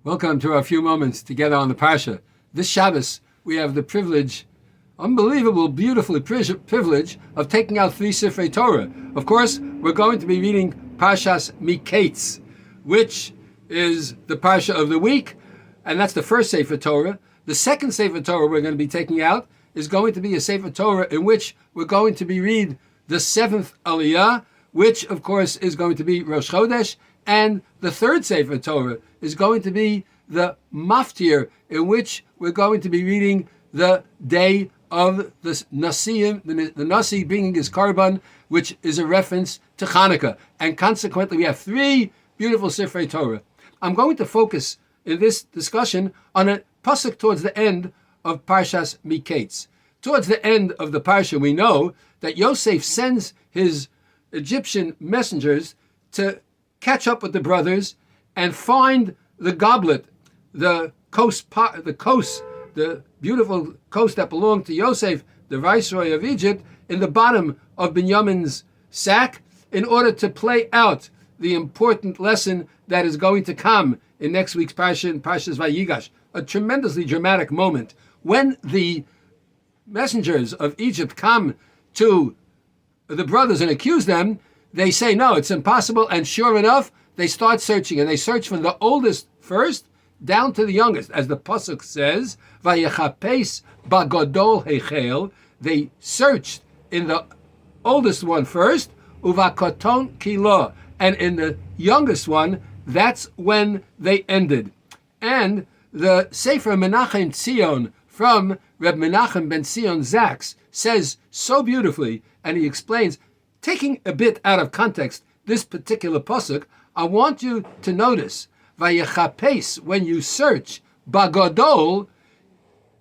Welcome to our few moments together on the Parsha. This Shabbos, we have the privilege, unbelievable, beautiful privilege of taking out 3 Sifrei Torah. Of course, we're going to be reading Parshas Miketz, which is the Parsha of the week, and that's the first Sefer Torah. The second Sefer Torah we're going to be taking out is going to be a Sefer Torah in which we're going to be read the 7th Aliyah, which, of course, is going to be Rosh Chodesh, and the third Sefer Torah is going to be the Maftir, in which we're going to be reading the day of the Nasiim, the Nasi bringing his Karban, which is a reference to Chanukah. And consequently, we have 3 beautiful Sifrei Torah. I'm going to focus in this discussion on a pasuk towards the end of Parshas Miketz. Towards the end of the Parsha, we know that Yosef sends his Egyptian messengers to catch up with the brothers and find the goblet, the beautiful coast that belonged to Yosef, the viceroy of Egypt, in the bottom of Binyamin's sack, in order to play out the important lesson that is going to come in next week's Parsha, in Parshas Vayigash. A tremendously dramatic moment. When the messengers of Egypt come to the brothers and accuse them, they say, no, it's impossible. And sure enough, they start searching. And they search from the oldest first down to the youngest. As the pasuk says, Vayechapes bagodol heichel. They searched in the oldest one first, uvakoton kilo. And in the youngest one, that's when they ended. And the Sefer Menachem Tzion from Reb Menachem ben Tzion Zaks says so beautifully, and he explains, taking a bit out of context, this particular pasuk, I want you to notice, Vayechapes, when you search, bagodol,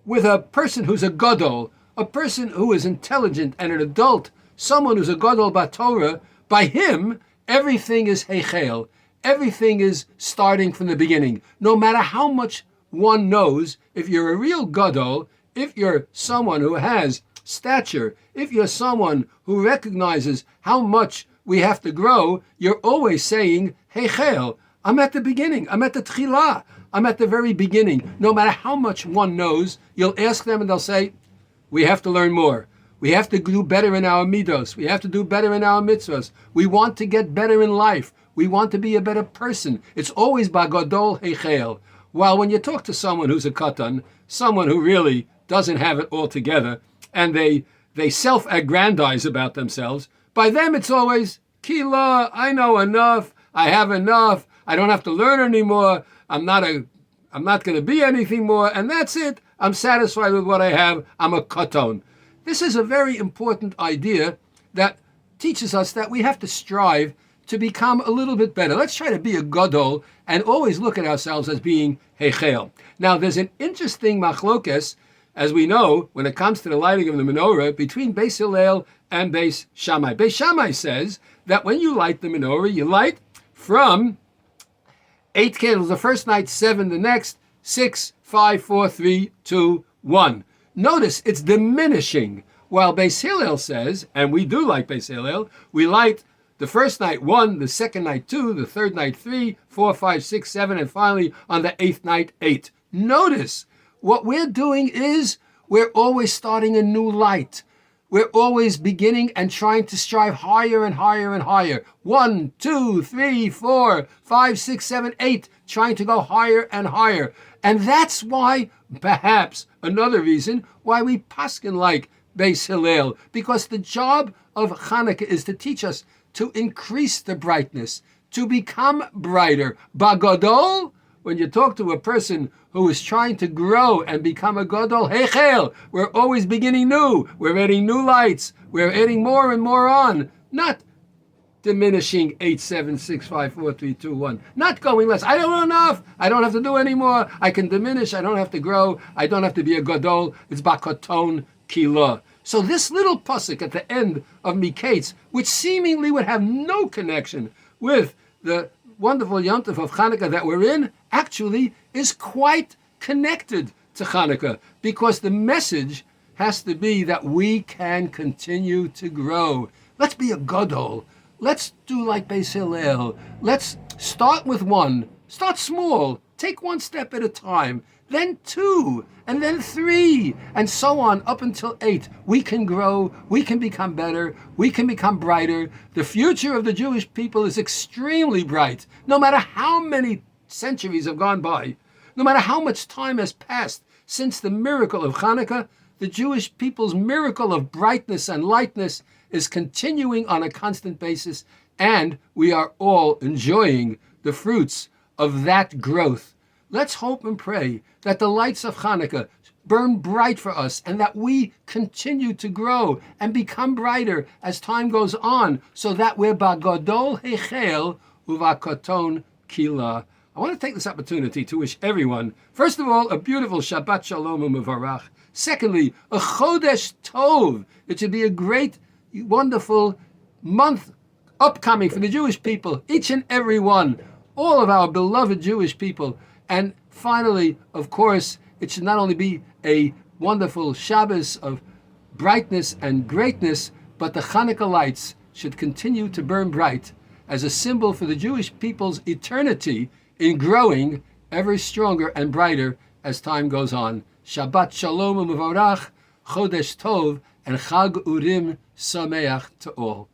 with a person who's a gadol, a person who is intelligent and an adult, someone who's a gadol baTorah, by him, everything is heichel. Everything is starting from the beginning. No matter how much one knows, if you're a real gadol, if you're someone who has stature, if you're someone who recognizes how much we have to grow, you're always saying, heichel, I'm at the beginning, I'm at the tchilah, I'm at the very beginning. No matter how much one knows, you'll ask them and they'll say, we have to learn more. We have to do better in our midos. We have to do better in our mitzvahs. We want to get better in life. We want to be a better person. It's always bagodol heichel. While when you talk to someone who's a katan, someone who really doesn't have it all together, and they self-aggrandize about themselves, by them it's always, Kila, I know enough, I have enough, I don't have to learn anymore, I'm not going to be anything more, and that's it. I'm satisfied with what I have, I'm a katan. This is a very important idea that teaches us that we have to strive to become a little bit better. Let's try to be a gadol and always look at ourselves as being heichel. Now, there's an interesting machlokes, as we know, when it comes to the lighting of the menorah, between Beis Hillel and Beis Shammai. Beis Shammai says that when you light the menorah, you light from 8 candles the first night, 7 the next, 6, 5, 4, 3, 2, 1. Notice it's diminishing, while Beis Hillel says, and we do like Beis Hillel, we light the first night 1, the second night 2, the third night 3, 4, 5, 6, 7, and finally on the 8th night 8. Notice what we're doing is we're always starting a new light. We're always beginning and trying to strive higher and higher and higher. 1, 2, 3, 4, 5, 6, 7, 8, trying to go higher and higher. And that's why, perhaps, another reason why we paskin like Beis Hillel, because the job of Chanukah is to teach us to increase the brightness, to become brighter. Bagadol, when you talk to a person who is trying to grow and become a gadol, heichel, we're always beginning new. We're adding new lights. We're adding more and more on. Not diminishing 8, 7, 6, 5, 4, 3, 2, 1. Not going less. I don't know enough. I don't have to do anymore. I can diminish. I don't have to grow. I don't have to be a gadol. It's bakoton kila. So this little pasuk at the end of Miketz, which seemingly would have no connection with the wonderful Yom Tov of Chanukah that we're in, actually is quite connected to Chanukah, because the message has to be that we can continue to grow. Let's be a gadol. Let's do like Beis Hillel. Let's start with 1. Start small. Take one step at a time, then 2, and then 3, and so on up until 8. We can grow, we can become better, we can become brighter. The future of the Jewish people is extremely bright, no matter how many centuries have gone by, no matter how much time has passed since the miracle of Chanukah. The Jewish people's miracle of brightness and lightness is continuing on a constant basis, and we are all enjoying the fruits of that growth. Let's hope and pray that the lights of Chanukah burn bright for us and that we continue to grow and become brighter as time goes on, so that we're Bagadol Hechel Uvakoton Kila. I want to take this opportunity to wish everyone, first of all, a beautiful Shabbat Shalom u'Mevarach. Secondly, a Chodesh Tov. It should be a great, wonderful month upcoming for the Jewish people, each and every one, all of our beloved Jewish people. And finally, of course, it should not only be a wonderful Shabbos of brightness and greatness, but the Chanukah lights should continue to burn bright as a symbol for the Jewish people's eternity in growing ever stronger and brighter as time goes on. Shabbat Shalom u'Mevarach, Chodesh Tov, and Chag Urim Sameach to all.